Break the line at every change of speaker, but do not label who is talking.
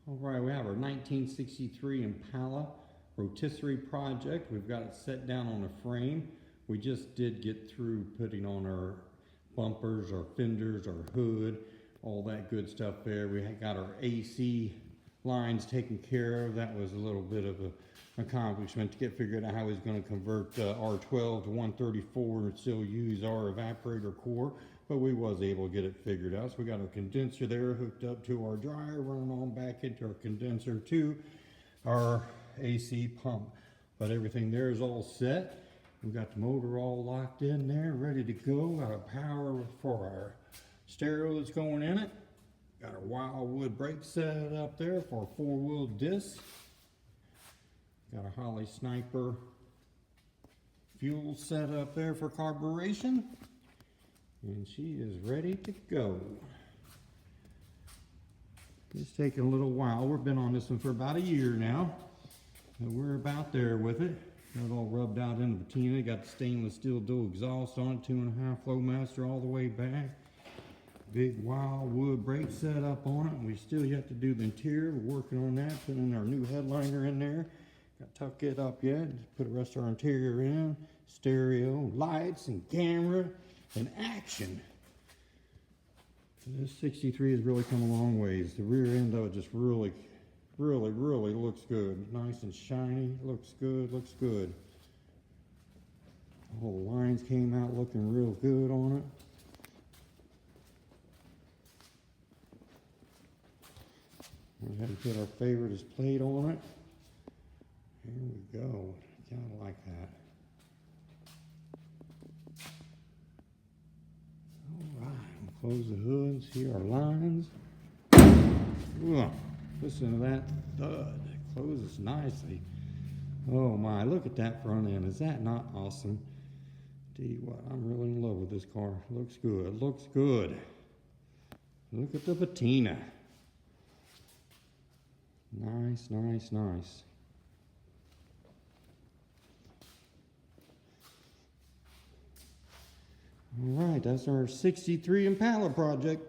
All right, we have our 1963 Impala rotisserie project. We've got it set down on a frame. We just did get through putting on our bumpers, our fenders, our hood, all that good stuff there. We got our AC lines taken care of. That was a little bit of an accomplishment to get figured out how he's going to convert R12 to 134 and still use our evaporator core. But we was able to get it figured out. So we got our condenser there hooked up to our dryer, running on back into our condenser to our AC pump. But everything there is all set. We got the motor all locked in there, ready to go. Got our power for our stereo that's going in it. Got our Wildwood brake set up there for a 4-wheel disc. Got a Holly Sniper fuel set up there for carburation. And she is ready to go. It's taking a little while. We've been on this one for about a year now. So we're about there with it. Got it all rubbed out in the patina. Got the stainless steel dual exhaust on it, 2.5 Flowmaster all the way back. Big Wildwood brake set up on it. We still yet to do the interior. We're working on that, putting our new headliner in there. Got to tuck it up yet. Just put the rest of our interior in. Stereo, lights, and camera. And action. This 63 has really come a long ways. The rear end of it just really looks good. Nice and shiny. Looks good. Looks good. All the lines came out looking real good on it. We had to put our favorite plate on it. Here we go. Kind of like that. Close the hood, see our lines. Ooh, listen to that thud. It closes nicely. Oh my, look at that front end. Is that not awesome? Tell you what, I'm really in love with this car. Looks good, looks good. Look at the patina. Nice, nice, nice. All right, that's our 63 Impala project.